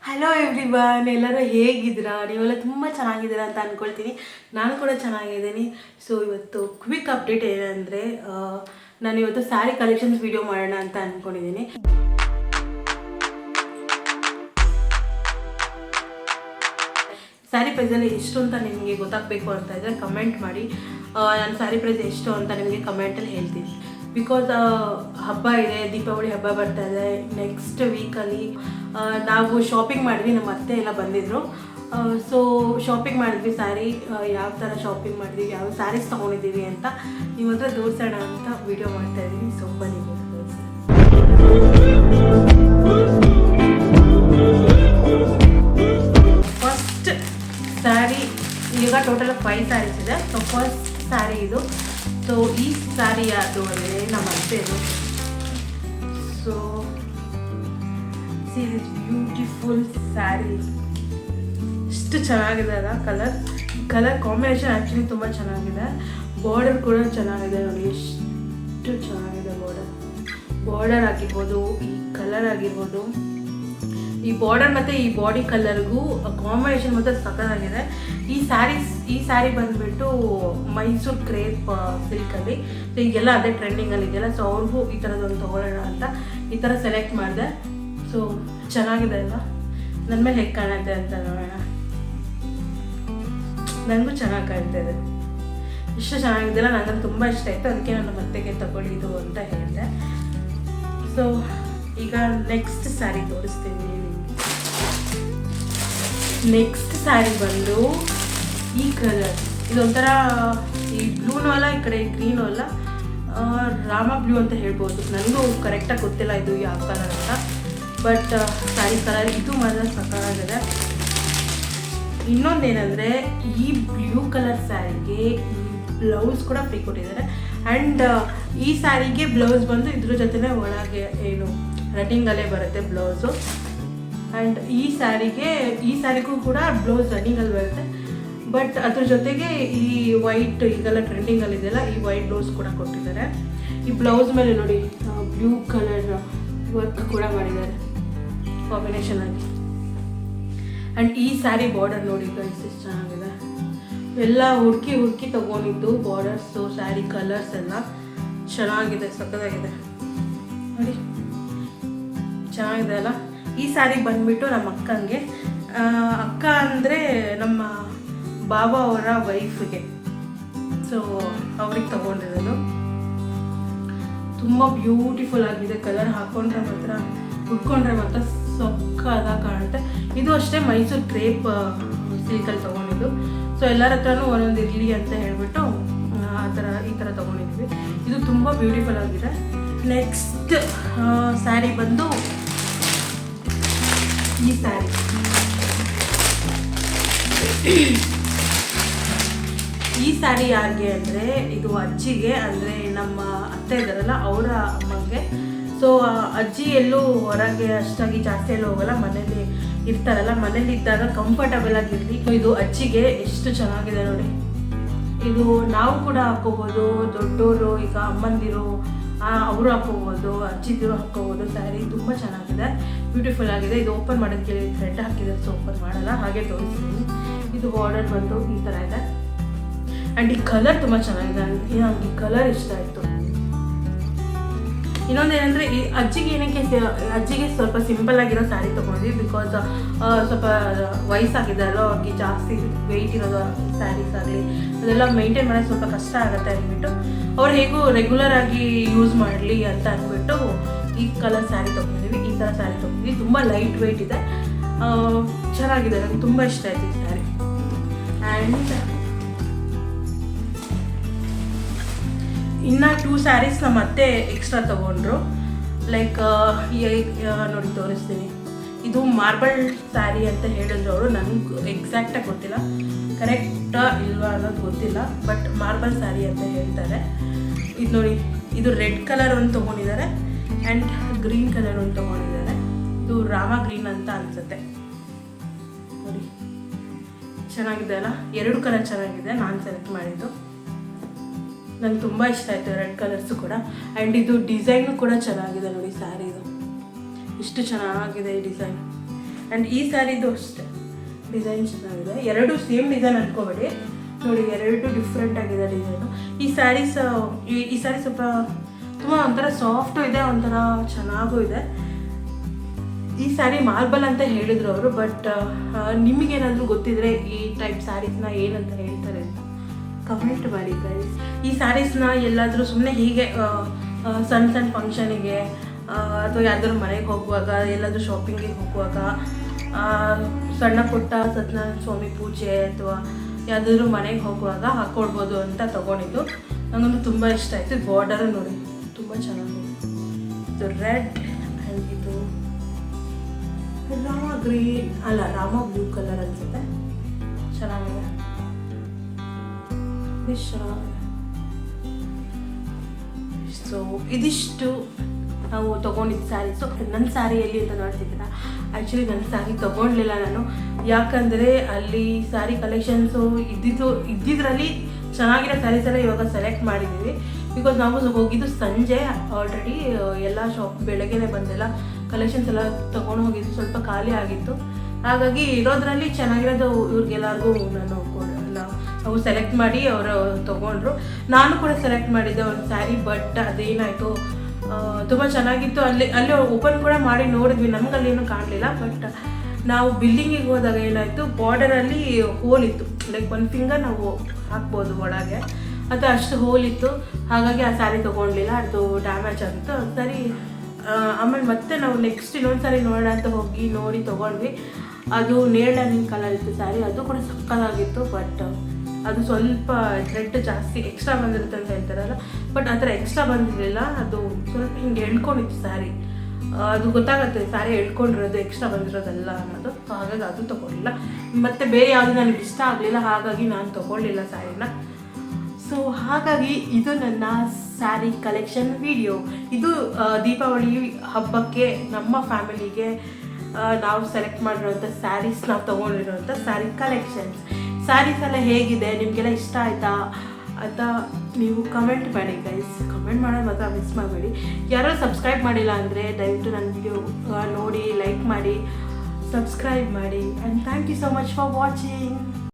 Hello everyone, ಎಲ್ಲರೂ ಹೇಗಿದ್ದೀರಾ? ನೀವೆಲ್ಲ ತುಂಬ ಚೆನ್ನಾಗಿದ್ದೀರಾ ಅಂತ ಅಂದ್ಕೊಳ್ತೀನಿ. ನಾನು ಕೂಡ ಚೆನ್ನಾಗಿದ್ದೀನಿ. ಸೊ ಇವತ್ತು ಕ್ವಿಕ್ ಅಪ್ಡೇಟ್ ಏನಂದರೆ, ನಾನು ಇವತ್ತು ಸ್ಯಾರಿ ಕಲೆಕ್ಷನ್ಸ್ ವಿಡಿಯೋ ಮಾಡೋಣ ಅಂತ ಅಂದ್ಕೊಂಡಿದ್ದೀನಿ. ಸ್ಯಾರಿ ಪ್ರೈಸಲ್ಲಿ ಎಷ್ಟು ಅಂತ ನಿಮಗೆ ಗೊತ್ತಾಗಬೇಕು ಅಂತ ಇದ್ದರೆ ಕಮೆಂಟ್ ಮಾಡಿ. ನಾನು ಸ್ಯಾರಿ ಪ್ರೈಸ್ ಎಷ್ಟು ಅಂತ ನಿಮಗೆ ಕಮೆಂಟಲ್ಲಿ ಹೇಳ್ತೀನಿ. ಬಿಕಾಸ್ ಹಬ್ಬ ಇದೆ, ದೀಪಾವಳಿ ಹಬ್ಬ ಬರ್ತಾ ಇದೆ. ನೆಕ್ಸ್ಟ್ ವೀಕಲ್ಲಿ ನಾವು ಶಾಪಿಂಗ್ ಮಾಡಿದ್ವಿ, ನಮ್ಮ ಅತ್ತೆ ಎಲ್ಲ ಬಂದಿದ್ದರು. ಸೊ ಶಾಪಿಂಗ್ ಮಾಡಿದ್ವಿ ಸ್ಯಾರಿ, ಯಾವ ಥರ ಶಾಪಿಂಗ್ ಮಾಡಿದ್ವಿ, ಯಾವ ಸ್ಯಾರೀಸ್ ತೊಗೊಂಡಿದ್ದೀವಿ ಅಂತ ನಿಮ್ಮ ಹತ್ರ ತೋರಿಸೋಣ ಅಂತ ವಿಡಿಯೋ ಮಾಡ್ತಾಯಿದ್ದೀನಿ. ಸೊ ಬನ್ನಿ ಫಸ್ಟ್ ಸ್ಯಾರಿ. ಈಗ ಟೋಟಲ್ 5 ಸ್ಯಾರೀಸ್ ಇದೆ. ಸೊ ಫಸ್ಟ್ ಸ್ಯಾರಿ ಇದು. ಸೊ ಈ ಸ್ಯಾರಿ ಯಾವುದು ಅಂದರೆ ನಮ್ಮ ಅತ್ತೆದು. So see this beautiful sari. ಎಷ್ಟು ಚೆನ್ನಾಗಿದೆ ಅಲ್ಲ, ಕಲರ್ ಕಾಂಬಿನೇಷನ್ ಆ್ಯಕ್ಚುಲಿ ತುಂಬ ಚೆನ್ನಾಗಿದೆ. ಬಾರ್ಡರ್ ಕೂಡ ಚೆನ್ನಾಗಿದೆ ನೋಡಿ, ಎಷ್ಟು ಚೆನ್ನಾಗಿದೆ ಬಾರ್ಡರ್ ಆಗಿರ್ಬೋದು, ಈ ಕಲರ್ ಆಗಿರ್ಬೋದು, ಈ ಬಾರ್ಡರ್ ಮತ್ತು ಈ ಬಾಡಿ ಕಲರ್ಗೂ ಕಾಂಬಿನೇಷನ್ ಮತ್ತು ಸಖತ್ತಾಗಿದೆ. ಈ ಸ್ಯಾರಿ ಬಂದುಬಿಟ್ಟು ಮೈಸೂರು ಕ್ರೇಪ್ ಸಿಲ್ಕಲ್ಲಿ. ಸೊ ಈಗೆಲ್ಲ ಅದೇ ಟ್ರೆಂಡಿಂಗಲ್ಲಿ ಇದೆಯಲ್ಲ. ಸೊ ಅವ್ರಿಗೂ ಈ ಥರದೊಂದು ತೊಗೊಳ್ಳೋಣ ಅಂತ ಈ ಥರ ಸೆಲೆಕ್ಟ್ ಮಾಡಿದೆ. ಸೊ ಚೆನ್ನಾಗಿದೆ ಅಲ್ಲ, ನನ್ನ ಮೇಲೆ ಹೇಗೆ ಕಾಣುತ್ತೆ ಅಂತ ನೋಡೋಣ. ನನಗೂ ಚೆನ್ನಾಗಿ ಕಾಣ್ತಾ ಇದೆ, ಇಷ್ಟು ಚೆನ್ನಾಗಿದೆಯಲ್ಲ, ನನಗೆ ತುಂಬ ಇಷ್ಟ ಆಯಿತು. ಅದಕ್ಕೆ ನನ್ನ ಮತ್ತೆಗೆ ತಗೊಳ್ಳಿದು ಅಂತ ಹೇಳಿದೆ. ಸೊ ಈಗ ನೆಕ್ಸ್ಟ್ ಸ್ಯಾರಿ ತೋರಿಸ್ತೀನಿ. ನೆಕ್ಸ್ಟ್ ಸ್ಯಾರಿ ಬಂದು ಈ ಕಲರ್. ಇದೊಂಥರ ಈ ಬ್ಲೂನೂ ಅಲ್ಲ, ಈ ಕಡೆ ಗ್ರೀನೂ ಅಲ್ಲ, ರಾಮ ಬ್ಲೂ ಅಂತ ಹೇಳ್ಬೋದು. ನನಗೂ ಕರೆಕ್ಟಾಗಿ ಗೊತ್ತಿಲ್ಲ ಇದು ಯಾವ ಕಲರ್ ಅಂತ. ಬಟ್ ಸ್ಯಾರಿ ಕಲರ್ ಇದು ಮಾತ್ರ ಸಖತ್ತಾಗಿದೆ. ಇನ್ನೊಂದೇನೆಂದರೆ, ಈ ಬ್ಲೂ ಕಲರ್ ಸ್ಯಾರಿಗೆ ಬ್ಲೌಸ್ ಕೂಡ ಫ್ರೀ ಕೊಟ್ಟಿದ್ದಾರೆ. ಆ್ಯಂಡ್ ಈ ಸ್ಯಾರಿಗೆ ಬ್ಲೌಸ್ ಬಂದು ಇದ್ರ ಜೊತೆನೇ ಒಳಗೆ ಏನು ರನ್ನಿಂಗಲ್ಲೇ ಬರುತ್ತೆ ಬ್ಲೌಸು. ಆ್ಯಂಡ್ ಈ ಸ್ಯಾರಿಗೂ ಕೂಡ ಬ್ಲೌಸ್ ರನ್ನಿಂಗಲ್ಲಿ ಬರುತ್ತೆ. ಬಟ್ ಅದ್ರ ಜೊತೆಗೆ ಈ ವೈಟ್, ಈಗೆಲ್ಲ ಟ್ರೆಂಡಿಂಗಲ್ಲಿದೆಯಲ್ಲ, ಈ ವೈಟ್ ಬ್ಲೌಸ್ ಕೂಡ ಕೊಟ್ಟಿದ್ದಾರೆ. ಈ ಬ್ಲೌಸ್ ಮೇಲೆ ನೋಡಿ ಬ್ಲೂ ಕಲರ್ ವರ್ಕ್ ಕೂಡ ಮಾಡಿದ್ದಾರೆ ಕಾಂಬಿನೇಷನ್ ಆಗಿ. ಆ್ಯಂಡ್ ಈ ಸ್ಯಾರಿ ಬಾರ್ಡರ್ ನೋಡಿ ಗೈಸ್, ಎಷ್ಟು ಚೆನ್ನಾಗಿದೆ. ಎಲ್ಲ ಹುಡುಕಿ ತೊಗೊಂಡಿದ್ದು ಬಾರ್ಡರ್ಸು, ಸ್ಯಾರಿ ಕಲರ್ಸ್ ಎಲ್ಲ ಚೆನ್ನಾಗಿದೆ, ಸಕ್ಕತ್ತಾಗಿದೆ ನೋಡಿ, ಚೆನ್ನಾಗಿದೆ ಅಲ್ಲ. ಈ ಸ್ಯಾರಿ ಬಂದುಬಿಟ್ಟು ನಮ್ಮ ಅಕ್ಕಂಗೆ, ಅಕ್ಕ ಅಂದರೆ ನಮ್ಮ ಬಾಬಾ ಅವರ ವೈಫ್ಗೆ. ಸೊ ಅವ್ರಿಗೆ ತೊಗೊಂಡಿರೋದು. ತುಂಬ ಬ್ಯೂಟಿಫುಲ್ ಆಗಿದೆ. ಕಲರ್ ಹಾಕ್ಕೊಂಡ್ರೆ ಮಾತ್ರ, ಉಟ್ಕೊಂಡ್ರೆ ಮಾತ್ರ ಸಕ್ಕತ್ತಾಗಿ ಕಾಣುತ್ತೆ. ಇದು ಅಷ್ಟೇ ಮೈಸೂರು ಕ್ರೇಪ್ ಸಿಲ್ಕಲ್ಲಿ ತೊಗೊಂಡಿದ್ದು. ಸೊ ಎಲ್ಲರ ಹತ್ರನೂ ಒಂದೊಂದು ಇರಲಿ ಅಂತ ಹೇಳ್ಬಿಟ್ಟು ಈ ಥರ ತೊಗೊಂಡಿದ್ವಿ. ಇದು ತುಂಬ ಬ್ಯೂಟಿಫುಲ್ ಆಗಿದೆ. ನೆಕ್ಸ್ಟ್ ಸ್ಯಾರಿ ಬಂದು ಈ ಸ್ಯಾರಿ. ಈ ಸ್ಯಾರಿ ಯಾರಿಗೆ ಅಂದರೆ, ಇದು ಅಜ್ಜಿಗೆ, ಅಂದರೆ ನಮ್ಮ ಅತ್ತೆ ಇದ್ದಾರಲ್ಲ ಅವರ ಅಮ್ಮಂಗೆ. ಸೊ ಅಜ್ಜಿ ಎಲ್ಲೂ ಹೊರಗೆ ಅಷ್ಟಾಗಿ ಜಾಸ್ತಿ ಎಲ್ಲೂ ಹೋಗಲ್ಲ, ಮನೇಲಿ ಇರ್ತಾರಲ್ಲ, ಮನೇಲಿ ಇದ್ದಾಗ ಕಂಫರ್ಟಬಲ್ ಆಗಿರಲಿ. ಇದು ಅಜ್ಜಿಗೆ ಎಷ್ಟು ಚೆನ್ನಾಗಿದೆ ನೋಡಿ. ಇದು ನಾವು ಕೂಡ ಹಾಕೋಬೋದು, ದೊಡ್ಡವರು ಈಗ ಅಮ್ಮಂದಿರು ಅವರು ಹಾಕೋಬೋದು, ಅಜ್ಜಿದಿರು ಹಾಕೋಬೋದು. ಸ್ಯಾರಿ ತುಂಬ ಚೆನ್ನಾಗಿದೆ, ಬ್ಯೂಟಿಫುಲ್ ಆಗಿದೆ. ಇದು ಓಪನ್ ಮಾಡೋದಕ್ಕೆ ಥ್ರೆಡ್ ಹಾಕಿದೆ, ಸೊ ಓಪನ್ ಮಾಡಲ್ಲ, ಹಾಗೆ ತೋರಿಸ್ತೀನಿ. ಇದು ಬಾರ್ಡರ್ ಬಂದು ಈ ಥರ ಇದೆ. ಆ್ಯಂಡ್ ಈ ಕಲರ್ ತುಂಬ ಚೆನ್ನಾಗಿದೆ, ನನಗೆ ಈ ಕಲರ್ ಇಷ್ಟ ಆಯಿತು. ಇನ್ನೊಂದೇನೆಂದರೆ, ಈ ಅಜ್ಜಿಗೆ ಸ್ವಲ್ಪ ಸಿಂಪಲ್ ಆಗಿರೋ ಸ್ಯಾರಿ ತೊಗೊಂಡ್ವಿ. ಬಿಕಾಸ್ ಸ್ವಲ್ಪ ವಯಸ್ಸಾಗಿದೆ ಅಲ್ಲೋ, ಅವ್ರಿಗೆ ಜಾಸ್ತಿ ವೆಯ್ಟ್ ಇರೋದು ಸ್ಯಾರೀಸ್ ಆಗಲಿ ಅದೆಲ್ಲ ಮೇಂಟೈನ್ ಮಾಡೋದು ಸ್ವಲ್ಪ ಕಷ್ಟ ಆಗುತ್ತೆ ಅಂದ್ಬಿಟ್ಟು, ಅವ್ರು ಹೇಗೂ ರೆಗ್ಯುಲರ್ ಆಗಿ ಯೂಸ್ ಮಾಡಲಿ ಅಂತ ಅಂದ್ಬಿಟ್ಟು ಈ ಕಲರ್ ಸ್ಯಾರಿ ತೊಗೊಂಡಿದ್ವಿ. ಈ ಥರ ಸ್ಯಾರಿ ತೊಗೊಂಡ್ವಿ. ತುಂಬ ಲೈಟ್ ವೆಯ್ಟ್ ಇದೆ, ಚೆನ್ನಾಗಿದೆ, ನನಗೆ ತುಂಬ ಇಷ್ಟ ಆಯಿತು ಈ ಸ್ಯಾರಿ. ಆ್ಯಂಡ್ ಇನ್ನು 2 ಸ್ಯಾರೀಸ್ ನಮ್ಮ ಅತ್ತೆ ಎಕ್ಸ್ಟ್ರಾ ತೊಗೊಂಡ್ರು. ಲೈಕ್ ನೋಡಿ ತೋರಿಸ್ತೀನಿ. ಇದು ಮಾರ್ಬಲ್ ಸ್ಯಾರಿ ಅಂತ ಹೇಳಿದ್ರು ಅವರು. ನನಗೆ ಎಕ್ಸಾಕ್ಟಾಗಿ ಗೊತ್ತಿಲ್ಲ, ಕರೆಕ್ಟಾ ಇಲ್ವಾ ಅನ್ನೋದು ಗೊತ್ತಿಲ್ಲ, ಬಟ್ ಮಾರ್ಬಲ್ ಸ್ಯಾರಿ ಅಂತ ಹೇಳ್ತಾರೆ. ಇದು ನೋಡಿ, ಇದು ರೆಡ್ ಕಲರ್ ಒಂದು ತೊಗೊಂಡಿದ್ದಾರೆ ಆ್ಯಂಡ್ ಗ್ರೀನ್ ಕಲರ್ ಒಂದು ತೊಗೊಂಡಿದ್ದಾರೆ. ಇದು ರಾಮ ಗ್ರೀನ್ ಅಂತ ಅನಿಸುತ್ತೆ ನೋಡಿ, ಚೆನ್ನಾಗಿದೆ ಅಲ್ಲ. 2 ಕಲರ್ ಚೆನ್ನಾಗಿದೆ, ನಾನು ಸೆಲೆಕ್ಟ್ ಮಾಡಿದ್ದು. ನನಗೆ ತುಂಬ ಇಷ್ಟ ಆಯಿತು ರೆಡ್ ಕಲರ್ಸು ಕೂಡ. ಆ್ಯಂಡ್ ಇದು ಡಿಸೈನು ಕೂಡ ಚೆನ್ನಾಗಿದೆ ನೋಡಿ ಸ್ಯಾರಿದು, ಇಷ್ಟು ಚೆನ್ನಾಗಿದೆ ಈ ಡಿಸೈನ್. ಆ್ಯಂಡ್ ಈ ಸ್ಯಾರಿದು ಅಷ್ಟೇ ಡಿಸೈನ್ ಚೆನ್ನಾಗಿದೆ. ಎರಡು ಸೇಮ್ ಡಿಸೈನ್ ಅನ್ಕೋಬೇಡಿ ನೋಡಿ, ಎರಡು ಡಿಫ್ರೆಂಟ್ ಆಗಿದೆ ಡಿಸೈನು. ಈ ಸ್ಯಾರೀಸ್ ಈ ಸ್ಯಾರಿ ಸ್ವಲ್ಪ ತುಂಬ ಒಂಥರ ಸಾಫ್ಟು ಇದೆ, ಒಂಥರ ಚೆನ್ನಾಗೂ ಇದೆ. ಈ ಸ್ಯಾರಿ ಮಾರ್ಬಲ್ ಅಂತ ಹೇಳಿದ್ರು ಅವರು, ಬಟ್ ನಿಮಗೇನಾದರೂ ಗೊತ್ತಿದ್ರೆ ಈ ಟೈಪ್ ಸ್ಯಾರೀಸ್ನ ಏನಂತ ಹೇಳ್ತಾರೆ ಅಂತ ಕಮೆಂಟ್ ಮಾಡಿ ಗೈಸ್. ಈ ಸ್ಯಾರೀಸ್ನ ಎಲ್ಲಾದರೂ ಸುಮ್ಮನೆ ಹೀಗೆ ಸಣ್ಣ ಸಣ್ಣ ಫಂಕ್ಷನಿಗೆ ಅಥವಾ ಯಾವ್ದಾದ್ರು ಮನೆಗೆ ಹೋಗುವಾಗ, ಎಲ್ಲಾದರೂ ಶಾಪಿಂಗಿಗೆ ಹೋಗುವಾಗ, ಸಣ್ಣ ಪುಟ್ಟ ಸತ್ಯನಾರಾಯಣ ಸ್ವಾಮಿ ಪೂಜೆ ಅಥವಾ ಯಾವುದಾದ್ರೂ ಮನೆಗೆ ಹೋಗುವಾಗ ಹಾಕ್ಕೊಳ್ಬೋದು ಅಂತ ತೊಗೊಂಡಿದ್ದು. ನನಗಂತೂ ತುಂಬ ಇಷ್ಟ ಆಯಿತು. ಬಾರ್ಡರು ನೋಡಿ ತುಂಬ ಚೆನ್ನಾಗಿದೆ. ಇದು ರೆಡ್ ಆ್ಯಂಡ್ ಇದು ರಾಮ ಗ್ರೀನ್ ಅಲ್ಲ ರಾಮ ಬ್ಲೂ ಕಲರ್ ಅನಿಸುತ್ತೆ. ಚೆನ್ನಾಗಿದೆ, ಇಷ್ಟು ಚೆನ್ನಾಗಿದೆ. ಸೊ ಇದಿಷ್ಟು ನಾವು ತೊಗೊಂಡಿದ್ದು ಸ್ಯಾರೀಸು. ನನ್ನ ಸ್ಯಾರಿ ಎಲ್ಲಿ ಅಂತ ನೋಡ್ತಿದ್ದೀರಾ, ಆ್ಯಕ್ಚುಲಿ ನನ್ನ ಸ್ಯಾರಿ ತೊಗೊಳ್ಲಿಲ್ಲ ನಾನು, ಯಾಕಂದರೆ ಅಲ್ಲಿ ಸ್ಯಾರಿ ಕಲೆಕ್ಷನ್ಸು ಇದ್ದಿದ್ರಲ್ಲಿ ಚೆನ್ನಾಗಿರೋ ಸ್ಯಾರೀಸ್ ಎಲ್ಲ ಇವಾಗ ಸೆಲೆಕ್ಟ್ ಮಾಡಿದ್ದೀವಿ. ಬಿಕಾಸ್ ನಾವು ಹೋಗಿದ್ದು ಸಂಜೆ, ಆಲ್ರೆಡಿ ಎಲ್ಲ ಶಾಪ್ ಬೆಳಗ್ಗೆನೇ ಬಂದೆಲ್ಲ ಕಲೆಕ್ಷನ್ಸ್ ಎಲ್ಲ ತೊಗೊಂಡು ಹೋಗಿದ್ದು, ಸ್ವಲ್ಪ ಖಾಲಿ ಆಗಿತ್ತು. ಹಾಗಾಗಿ ಇರೋದ್ರಲ್ಲಿ ಚೆನ್ನಾಗಿರೋದು ಇವ್ರಿಗೆಲ್ಲರಿಗೂ ನಾವು ಸೆಲೆಕ್ಟ್ ಮಾಡಿ ಅವರು ತೊಗೊಂಡ್ರು. ನಾನು ಕೂಡ ಸೆಲೆಕ್ಟ್ ಮಾಡಿದ್ದೆ ಒಂದು ಸ್ಯಾರಿ, ಬಟ್ ಅದೇನಾಯಿತು ತುಂಬ ಚೆನ್ನಾಗಿತ್ತು. ಅಲ್ಲಿ ಓಪನ್ ಕೂಡ ಮಾಡಿ ನೋಡಿದ್ವಿ, ನಮಗಲ್ಲೇನು ಕಾಣಲಿಲ್ಲ. ಬಟ್ ನಾವು ಬಿಲ್ಲಿಂಗಿಗೆ ಹೋದಾಗ ಏನಾಯಿತು, ಬಾರ್ಡರಲ್ಲಿ ಹೋಲ್ ಇತ್ತು, ಲೈಕ್ ಒಂದು ಫಿಂಗರ್ ನಾವು ಹಾಕ್ಬೋದು ಒಳಗೆ, ಅಥವಾ ಅಷ್ಟು ಹೋಲ್ ಇತ್ತು. ಹಾಗಾಗಿ ಆ ಸ್ಯಾರಿ ತೊಗೊಳ್ಲಿಲ್ಲ, ಅದು ಡ್ಯಾಮೇಜ್ ಆಗಿತ್ತು. ಸರಿ ಆಮೇಲೆ ಮತ್ತೆ ನಾವು ನೆಕ್ಸ್ಟ್ ಇನ್ನೊಂದು ಸಾರಿ ನೋಡೋಣ ಅಂತ ಹೋಗಿ ನೋಡಿ ತೊಗೊಂಡ್ವಿ. ಅದು ನೇರಳೆ ಕಲರ್ ಇತ್ತು ಸ್ಯಾರಿ, ಅದು ಕೂಡ ಸಕ್ಕತ್ತಾಗಿತ್ತು. ಬಟ್ ಅದು ಸ್ವಲ್ಪ ಥ್ರೆಡ್ ಜಾಸ್ತಿ ಎಕ್ಸ್ಟ್ರಾ ಬಂದಿರುತ್ತೆ ಅಂತ ಹೇಳ್ತಾರಲ್ಲ, ಬಟ್ ಆ ಥರ ಎಕ್ಸ್ಟ್ರಾ ಬಂದಿರಲಿಲ್ಲ. ಅದು ಸ್ವಲ್ಪ ಹಿಂಗೆ ಎಳ್ಕೊಂಡಿತ್ತು ಸ್ಯಾರಿ, ಅದು ಗೊತ್ತಾಗುತ್ತೆ ಸ್ಯಾರಿ ಎಳ್ಕೊಂಡಿರೋದು ಎಕ್ಸ್ಟ್ರಾ ಬಂದಿರೋದಲ್ಲ ಅನ್ನೋದು. ಹಾಗಾಗಿ ಅದು ತೊಗೊಳ್ಳಿಲ್ಲ. ಮತ್ತು ಬೇರೆ ಯಾವುದು ನನಗೆ ಇಷ್ಟ ಆಗಲಿಲ್ಲ, ಹಾಗಾಗಿ ನಾನು ತೊಗೊಳ್ಳಿಲ್ಲ ಸ್ಯಾರಿನ. ಸೊ ಹಾಗಾಗಿ ಇದು ನನ್ನ ಸ್ಯಾರಿ ಕಲೆಕ್ಷನ್ ವಿಡಿಯೋ. ಇದು ದೀಪಾವಳಿ ಹಬ್ಬಕ್ಕೆ ನಮ್ಮ ಫ್ಯಾಮಿಲಿಗೆ ನಾವು ಸೆಲೆಕ್ಟ್ ಮಾಡಿರೋಂಥ ಸ್ಯಾರೀಸ್, ನಾವು ತೊಗೊಂಡಿರೋಂಥ ಸ್ಯಾರಿ ಕಲೆಕ್ಷನ್ಸ್. ಸ್ಯಾರೀಸ್ ಎಲ್ಲ ಹೇಗಿದೆ, ನಿಮಗೆಲ್ಲ ಇಷ್ಟ ಆಯಿತಾ ಅಂತ ನೀವು ಕಮೆಂಟ್ ಮಾಡಿ ಗೈಸ್. ಕಮೆಂಟ್ ಮಾಡೋದು ಮಾತ್ರ ಮಿಸ್ ಮಾಡಬೇಡಿ. ಯಾರು ಸಬ್ಸ್ಕ್ರೈಬ್ ಮಾಡಿಲ್ಲ ಅಂದರೆ ದಯವಿಟ್ಟು ನನ್ನ ವಿಡಿಯೋ ನೋಡಿ, ಲೈಕ್ ಮಾಡಿ, ಸಬ್ಸ್ಕ್ರೈಬ್ ಮಾಡಿ. And thank you so much for watching.